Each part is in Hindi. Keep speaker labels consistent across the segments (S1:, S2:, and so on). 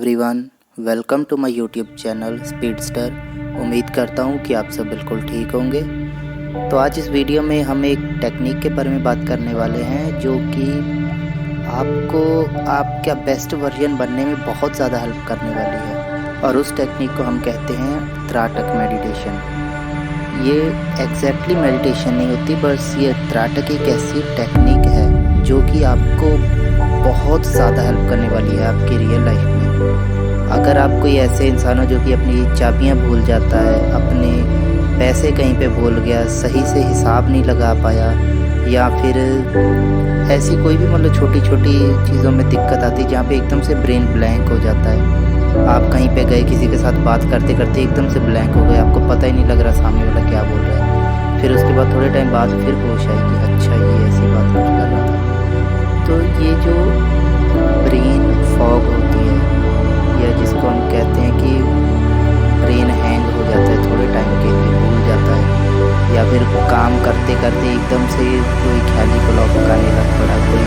S1: Everyone, welcome to my YouTube channel Speedster. उम्मीद करता हूँ कि आप सब बिल्कुल ठीक होंगे। तो आज इस वीडियो में हम एक टेक्निक के बारे में बात करने वाले हैं जो कि आपको आपका बेस्ट वर्जन बनने में बहुत ज़्यादा हेल्प करने वाली है, और उस टेक्निक को हम कहते हैं त्राटक मेडिटेशन। ये एग्जैक्टली मेडिटेशन नहीं होती, बस ये त्राटक एक ऐसी टेक्निक है जो कि आपको बहुत ज़्यादा हेल्प करने वाली है आपकी रियल लाइफ में। अगर आप कोई ऐसे इंसान हो जो कि अपनी चाबियां भूल जाता है, अपने पैसे कहीं पे भूल गया, सही से हिसाब नहीं लगा पाया, या फिर ऐसी कोई भी मतलब छोटी छोटी चीज़ों में दिक्कत आती है जहाँ पे एकदम से ब्रेन ब्लैंक हो जाता है। आप कहीं पे गए, किसी के साथ बात करते करते एकदम से ब्लैंक हो गए, आपको पता ही नहीं लग रहा सामने वाला क्या बोल रहा है। फिर उसके बाद थोड़े टाइम बाद फिर होश आई कि अच्छा ये ऐसी बात कुछ कर रहा था। तो ये जो ब्रेन फॉग होती है, या जिसको हम कहते हैं कि ब्रेन हैंग हो जाता है, थोड़े टाइम के लिए भूल जाता है, या फिर काम करते करते एकदम से कोई ख्याली ब्लॉक आने लग पड़ा, कोई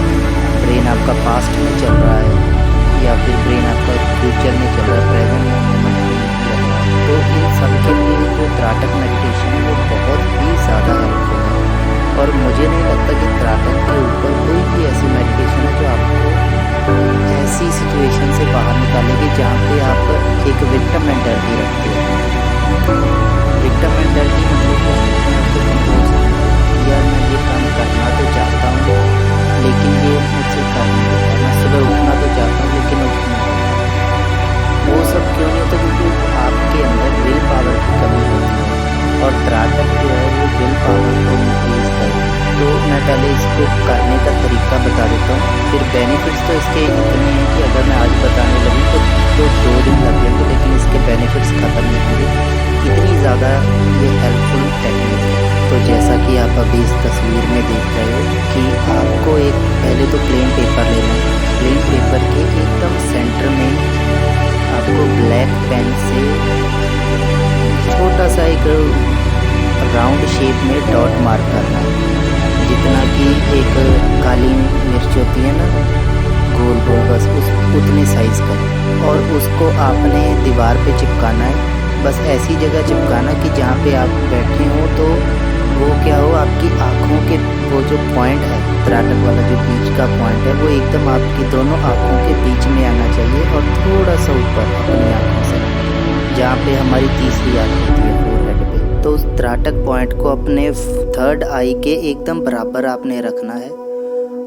S1: ब्रेन आपका पास्ट में चल रहा है, या फिर ब्रेन आपका फ्यूचर में चल रहा है, प्रेजेंट मोमेंट में नहीं चल रहा है। तो इन सब के लिए जो त्राटक मेडिटेशन है वो बहुत ही ज़्यादा हेल्पफुल है। और मुझे नहीं लगता कि त्राटक के ऊपर कोई भी ऐसी मेडिटेशन है जो आपको ऐसी सिचुएशन से बाहर निकालेगी जहाँ पे आप एक विक्टिम मेंटालिटी रखते हो। विक्टिम मेंटालिटी मतलब यार मैं ये काम करना तो चाहता हूँ लेकिन ये मुझसे कर नहीं होता, मैं सुबह उठना तो चाहता हूँ लेकिन उठ नहीं पाता। वो सब क्यों नहीं होता? क्योंकि आपके अंदर विल पावर की कमी होती है, और त्राटक जो है वो विल पावर को इंक्रीज करे। तो मैं पहले इसको करने का तरीका बता देता हूँ, फिर बेनिफिट्स तो इसके इतने हैं कि अगर मैं आज बताने लगूँ तो 2 दिन लग जाएंगे, लेकिन इसके बेनिफिट्स ख़त्म नहीं होंगे। इतनी ज़्यादा ये हेल्पफुल टेक्निक है। तो जैसा कि आप अभी इस तस्वीर में देख रहे हो कि आपको एक पहले तो प्लेन पेपर लेना है। प्लेन पेपर के एकदम सेंटर में आपको ब्लैक पेन से छोटा सा एक राउंड शेप में डॉट मार्क करना है, जितना कि एक काली मिर्च होती है ना, गोल गोल, बस उतने साइज़ का। और उसको आपने दीवार पे चिपकाना है, बस ऐसी जगह चिपकाना कि जहाँ पे आप बैठे हो तो वो क्या हो, आपकी आँखों के वो जो पॉइंट है, त्राटक वाला जो बीच का पॉइंट है, वो एकदम आपकी दोनों आँखों के बीच में आना चाहिए, और थोड़ा सा ऊपर अपनी आँखों से, जहाँ पे हमारी तीसरी आँख होती है फोरहेड पे। तो उस त्राटक पॉइंट को अपने थर्ड आई के एकदम बराबर आपने रखना है।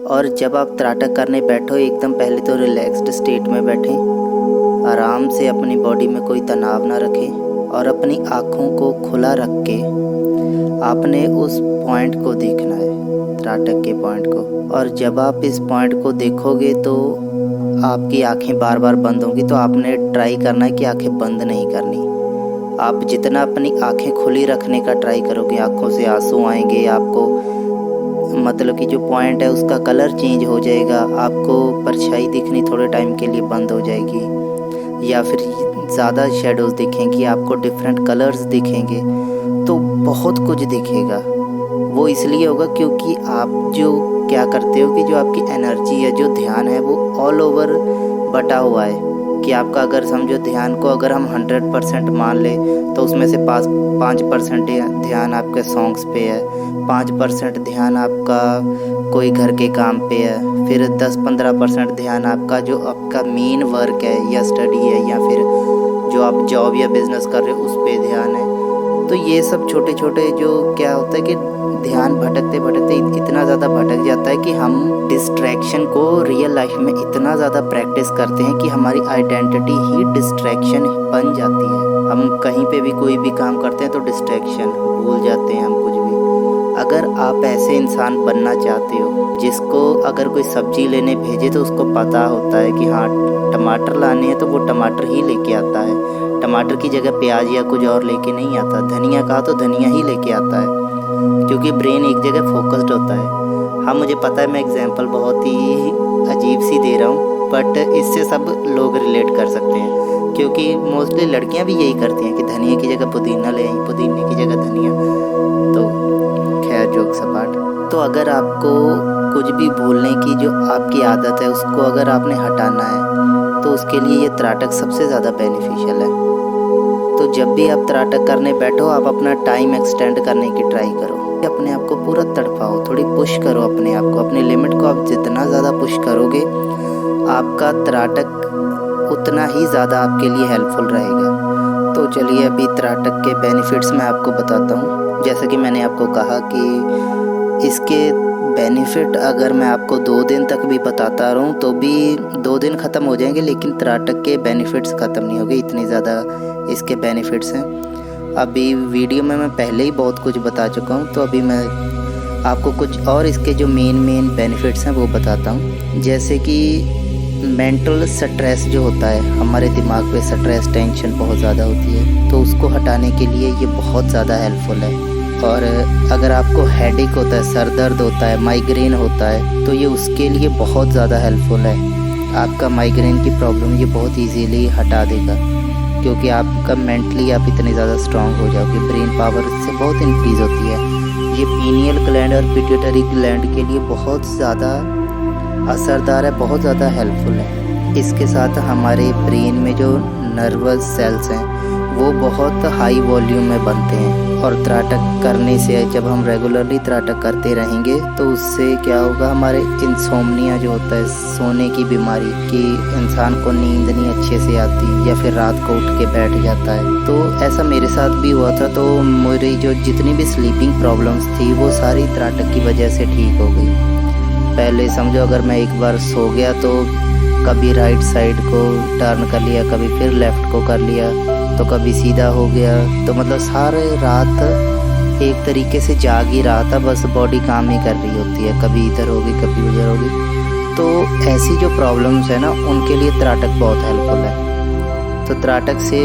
S1: और जब आप त्राटक करने बैठो, एकदम पहले तो रिलैक्स्ड स्टेट में बैठें, आराम से अपनी बॉडी में कोई तनाव ना रखें, और अपनी आँखों को खुला रख के आपने उस पॉइंट को देखना है, त्राटक के पॉइंट को। और जब आप इस पॉइंट को देखोगे तो आपकी आंखें बार बार बंद होंगी, तो आपने ट्राई करना है कि आंखें बंद नहीं करनी। आप जितना अपनी आंखें खुली रखने का ट्राई करोगे, आंखों से आंसू आएंगे, आपको मतलब कि जो पॉइंट है उसका कलर चेंज हो जाएगा, आपको परछाई दिखनी थोड़े टाइम के लिए बंद हो जाएगी, या फिर ज़्यादा शेडोज़ दिखेंगी, आपको डिफरेंट कलर्स दिखेंगे, तो बहुत कुछ दिखेगा। वो इसलिए होगा क्योंकि आप जो क्या करते हो कि जो आपकी एनर्जी है, जो ध्यान है, वो ऑल ओवर बटा हुआ है। कि आपका अगर समझो ध्यान को अगर हम 100% मान ले तो उसमें से 5% ध्यान आपके सॉन्ग्स पे है, 5% ध्यान आपका कोई घर के काम पे है, फिर 10-15% ध्यान आपका जो आपका मेन वर्क है या स्टडी है, या फिर जो आप जॉब या बिजनेस कर रहे हो उस पे ध्यान है। तो ये सब छोटे छोटे जो क्या होता है कि ध्यान भटकते भटकते इतना ज़्यादा भटक जाता है कि हम डिस्ट्रैक्शन को रियल लाइफ में इतना ज़्यादा प्रैक्टिस करते हैं कि हमारी आइडेंटिटी ही डिस्ट्रैक्शन बन जाती है। हम कहीं पे भी कोई भी काम करते हैं तो डिस्ट्रैक्शन भूल जाते हैं हम कुछ भी। अगर आप ऐसे इंसान बनना चाहते हो जिसको अगर कोई सब्जी लेने भेजे तो उसको पता होता है कि हाँ टमाटर लाने हैं, तो वो टमाटर ही लेके आता है, टमाटर की जगह प्याज या कुछ और लेके नहीं आता, धनिया कहा तो धनिया ही लेके आता है, क्योंकि ब्रेन एक जगह फोकस्ड होता है। हाँ मुझे पता है मैं एग्जांपल बहुत ही अजीब सी दे रहा हूँ, बट इससे सब लोग रिलेट कर सकते हैं, क्योंकि मोस्टली लड़कियाँ भी यही करती हैं कि धनिया की जगह पुदीना ले आई, पुदीने की जगह धनिया। तो खैर जोक्स अपार्ट, तो अगर आपको कुछ भी भूलने की जो आपकी आदत है उसको अगर आपने हटाना है तो उसके लिए ये त्राटक सबसे ज़्यादा बेनिफिशियल है। तो जब भी आप त्राटक करने बैठो, आप अपना टाइम एक्सटेंड करने की ट्राई करो, अपने आप को पूरा तड़पाओ, थोड़ी पुश करो अपने आप को, अपनी लिमिट को आप जितना ज़्यादा पुश करोगे आपका त्राटक उतना ही ज़्यादा आपके लिए हेल्पफुल रहेगा। तो चलिए अभी त्राटक के बेनिफिट्स मैं आपको बताता हूँ। जैसे कि मैंने आपको कहा कि इसके बेनिफिट अगर मैं आपको 2 दिन तक भी बताता रहूँ तो भी 2 दिन ख़त्म हो जाएंगे, लेकिन त्राटक के बेनिफिट्स ख़त्म नहीं होंगे, इतनी ज़्यादा इसके बेनिफिट्स हैं। अभी वीडियो में मैं पहले ही बहुत कुछ बता चुका हूँ, तो अभी मैं आपको कुछ और इसके जो मेन बेनिफिट्स हैं वो बताता हूँ। जैसे कि मेंटल स्ट्रेस जो होता है, हमारे दिमाग पे स्ट्रेस टेंशन बहुत ज़्यादा होती है, तो उसको हटाने के लिए ये बहुत ज़्यादा हेल्पफुल है। और अगर आपको हेडेक होता है, सर दर्द होता है, माइग्रेन होता है, तो ये उसके लिए बहुत ज़्यादा हेल्पफुल है। आपका माइग्रेन की प्रॉब्लम ये बहुत ईजीली हटा देगा, क्योंकि आपका मेंटली आप इतने ज़्यादा स्ट्रांग हो जाओगे, ब्रेन पावर इससे बहुत इंक्रीज़ होती है। ये पीनियल ग्लैंड और पिट्यूटरी ग्लैंड के लिए बहुत ज़्यादा असरदार है, बहुत ज़्यादा हेल्पफुल है। इसके साथ हमारे ब्रेन में जो नर्वस सेल्स हैं वो बहुत हाई वॉल्यूम में बनते हैं, और त्राटक करने से जब हम रेगुलरली त्राटक करते रहेंगे तो उससे क्या होगा, हमारे इंसोम्निया जो होता है, सोने की बीमारी, कि इंसान को नींद नहीं अच्छे से आती या फिर रात को उठ के बैठ जाता है। तो ऐसा मेरे साथ भी हुआ था। तो मेरी जो जितनी भी स्लीपिंग प्रॉब्लम्स थी वो सारी त्राटक की वजह से ठीक हो गई। पहले समझो अगर मैं एक बार सो गया तो कभी राइट साइड को टर्न कर लिया, कभी फिर लेफ़्ट को कर लिया, तो कभी सीधा हो गया, तो मतलब सारे रात एक तरीके से जाग ही रहा था, बस बॉडी काम ही कर रही होती है, कभी इधर होगी कभी उधर होगी। तो ऐसी जो प्रॉब्लम्स है ना, उनके लिए त्राटक बहुत हेल्पफुल है। तो त्राटक से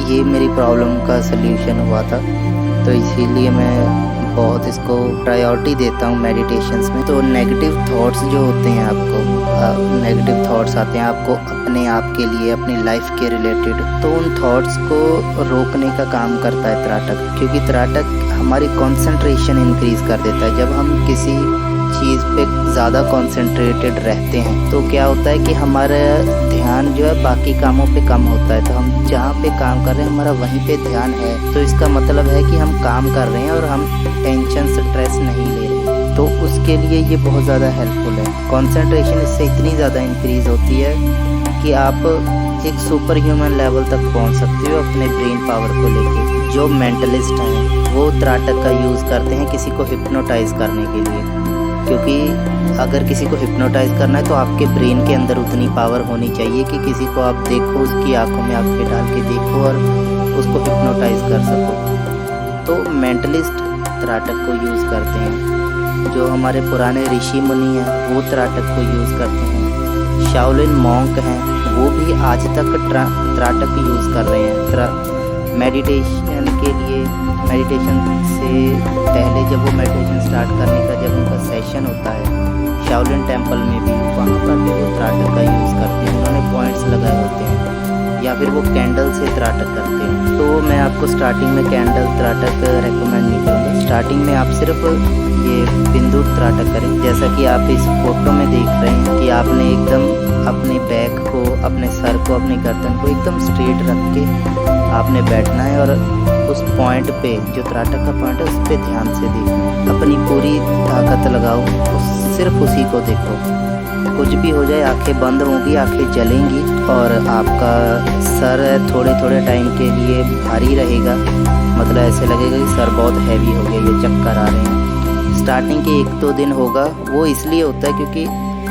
S1: ये मेरी प्रॉब्लम का सल्यूशन हुआ था, तो इसीलिए मैं बहुत इसको प्रायोरिटी देता हूँ मेडिटेशंस में। तो नेगेटिव थॉट्स जो होते हैं, आपको नेगेटिव थॉट्स आते हैं आपको अपने आप के लिए, अपनी लाइफ के रिलेटेड, तो उन थॉट्स को रोकने का काम करता है त्राटक। क्योंकि त्राटक हमारी कंसंट्रेशन इंक्रीज़ कर देता है। जब हम किसी चीज़ पे ज़्यादा कंसंट्रेटेड रहते हैं तो क्या होता है कि हमारा ध्यान जो है बाकी कामों पे कम होता है। तो हम जहाँ पे काम कर रहे हैं हमारा वहीं पे ध्यान है, तो इसका मतलब है कि हम काम कर रहे हैं और हम टेंशन स्ट्रेस नहीं ले रहे। तो उसके लिए ये बहुत ज़्यादा हेल्पफुल है। कंसंट्रेशन इससे इतनी ज़्यादा इंक्रीज़ होती है कि आप एक सुपर ह्यूमन लेवल तक पहुंच सकते हो अपने ब्रेन पावर को लेके। जो मेंटलिस्ट हैं वो त्राटक का यूज़ करते हैं किसी को हिप्नोटाइज करने के लिए, क्योंकि अगर किसी को हिप्नोटाइज करना है तो आपके ब्रेन के अंदर उतनी पावर होनी चाहिए कि किसी को आप देखो, उसकी आंखों में आंखें डाल के देखो और उसको हिप्नोटाइज कर सको। तो मेंटलिस्ट त्राटक को यूज़ करते हैं। जो हमारे पुराने ऋषि मुनि हैं वो त्राटक को यूज़ करते हैं। शाओलिन मॉन्क हैं वो भी आज तक त्राटक यूज़ कर रहे हैं मेडिटेशन के लिए। मेडिटेशन से पहले जब वो मेडिटेशन स्टार्ट करने का जब उनका सेशन होता है शाओलिन टेम्पल में भी, वहाँ पर भी वो त्राटक का यूज़ करते हैं। उन्होंने पॉइंट्स लगाए होते हैं, या फिर वो कैंडल से त्राटक करते हैं। तो मैं आपको स्टार्टिंग में कैंडल त्राटक रेकमेंड नहीं करूँगा। स्टार्टिंग में आप सिर्फ ये बिंदु त्राटक करें, जैसा कि आप इस फोटो में देख रहे हैं कि आपने एकदम अपने बैक को, अपने सर को, अपनी गर्दन को एकदम स्ट्रेट रख के आपने बैठना है और उस पॉइंट पे, जो त्राटक का पॉइंट है, उस पर ध्यान से देखना। अपनी पूरी ताकत लगाओ, सिर्फ उसी को देखो। कुछ भी हो जाए आंखें बंद होंगी, आंखें जलेंगी और आपका सर थोड़े थोड़े टाइम के लिए भारी रहेगा। मतलब ऐसे लगेगा कि सर बहुत हैवी हो गया, ये चक्कर आ रहे हैं। स्टार्टिंग के 1-2 दिन होगा, वो इसलिए होता है क्योंकि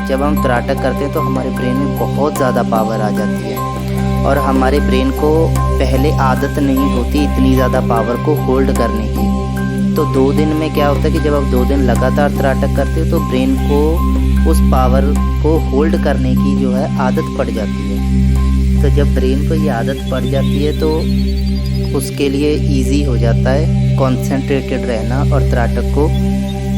S1: जब हम त्राटक करते हैं तो हमारे ब्रेन में बहुत ज़्यादा पावर आ जाती है और हमारे ब्रेन को पहले आदत नहीं होती इतनी ज़्यादा पावर को होल्ड करने की। तो 2 दिन में क्या होता है कि जब आप 2 दिन लगातार त्राटक करते हो तो ब्रेन को उस पावर को होल्ड करने की जो है आदत पड़ जाती है। तो जब ब्रेन को ये आदत पड़ जाती है तो उसके लिए इजी हो जाता है कंसंट्रेटेड रहना और त्राटक को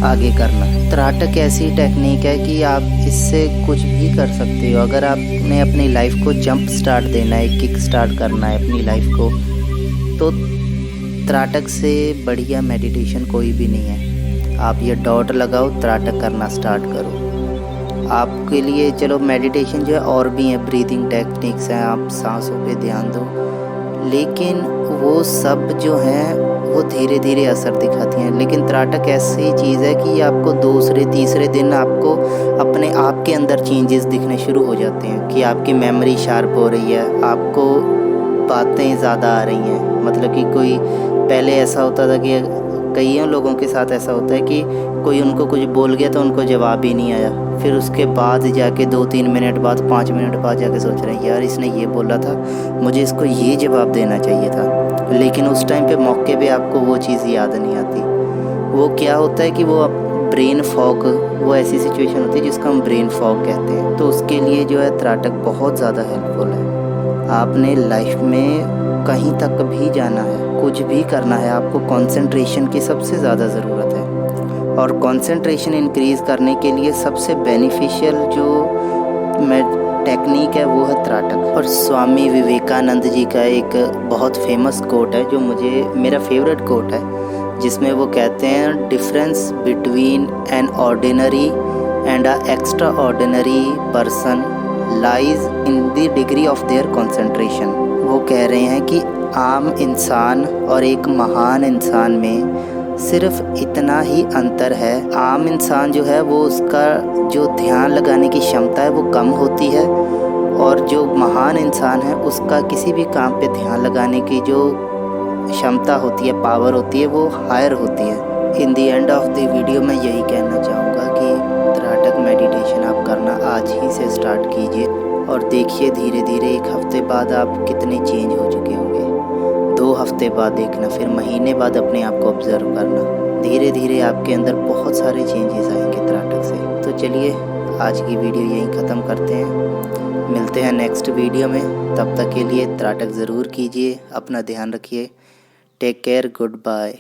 S1: आगे करना। त्राटक ऐसी टेक्निक है कि आप इससे कुछ भी कर सकते हो। अगर आपने अपनी लाइफ को जंप स्टार्ट देना है, किक स्टार्ट करना है अपनी लाइफ को, तो त्राटक से बढ़िया मेडिटेशन कोई भी नहीं है। आप ये डॉट लगाओ, त्राटक करना स्टार्ट करो। आपके लिए चलो मेडिटेशन जो है और भी है, ब्रीदिंग टेक्निक्स हैं, आप सांसों पे ध्यान दो, लेकिन वो सब जो हैं वो धीरे धीरे असर दिखाती हैं। लेकिन त्राटक ऐसी चीज़ है कि आपको दूसरे तीसरे दिन आपको अपने आप के अंदर चेंजेस दिखने शुरू हो जाते हैं कि आपकी मेमोरी शार्प हो रही है, आपको बातें ज़्यादा आ रही हैं। मतलब कि कोई पहले ऐसा होता था कि कईयों लोगों के साथ ऐसा होता है कि कोई उनको कुछ बोल गया तो उनको जवाब ही नहीं आया, फिर उसके बाद जाके 2-3 मिनट बाद 5 मिनट बाद जाके सोच रहे हैं यार इसने ये बोला था, मुझे इसको ये जवाब देना चाहिए था। लेकिन उस टाइम पे मौके पे आपको वो चीज़ याद नहीं आती। वो क्या होता है कि वो ब्रेन फॉग, वो ऐसी सिचुएशन होती है जिसको हम ब्रेन फॉग कहते हैं। तो उसके लिए जो है त्राटक बहुत ज़्यादा हेल्पफुल है। आपने लाइफ में कहीं तक भी जाना है, कुछ भी करना है, आपको कंसंट्रेशन की सबसे ज़्यादा ज़रूरत है। और कंसंट्रेशन इंक्रीज़ करने के लिए सबसे बेनिफिशियल जो टेक्निक है वो है त्राटक। और स्वामी विवेकानंद जी का एक बहुत फेमस कोट है जो मुझे मेरा फेवरेट कोट है, जिसमें वो कहते हैं difference between an ordinary and a extra ordinary person lies in the degree of their concentration. वो कह रहे हैं कि आम इंसान और एक महान इंसान में सिर्फ इतना ही अंतर है। आम इंसान जो है वो उसका जो ध्यान लगाने की क्षमता है वो कम होती है, और जो महान इंसान है उसका किसी भी काम पे ध्यान लगाने की जो क्षमता होती है, पावर होती है, वो हायर होती है। In the end of the video मैं यही कहना चाहूँगा कि त्राटक मेडिटेशन आप करना आज ही से स्टार्ट कीजिए और देखिए धीरे धीरे 1 हफ्ते बाद आप कितने चेंज हो चुके होंगे। 2 हफ्ते बाद देखना, फिर महीने बाद अपने आप को ऑब्जर्व करना, धीरे धीरे आपके अंदर बहुत सारे चेंजेस आएंगे त्राटक से। तो चलिए आज की वीडियो यहीं ख़त्म करते हैं, मिलते हैं नेक्स्ट वीडियो में। तब तक के लिए त्राटक ज़रूर कीजिए, अपना ध्यान रखिए। Take care, good bye.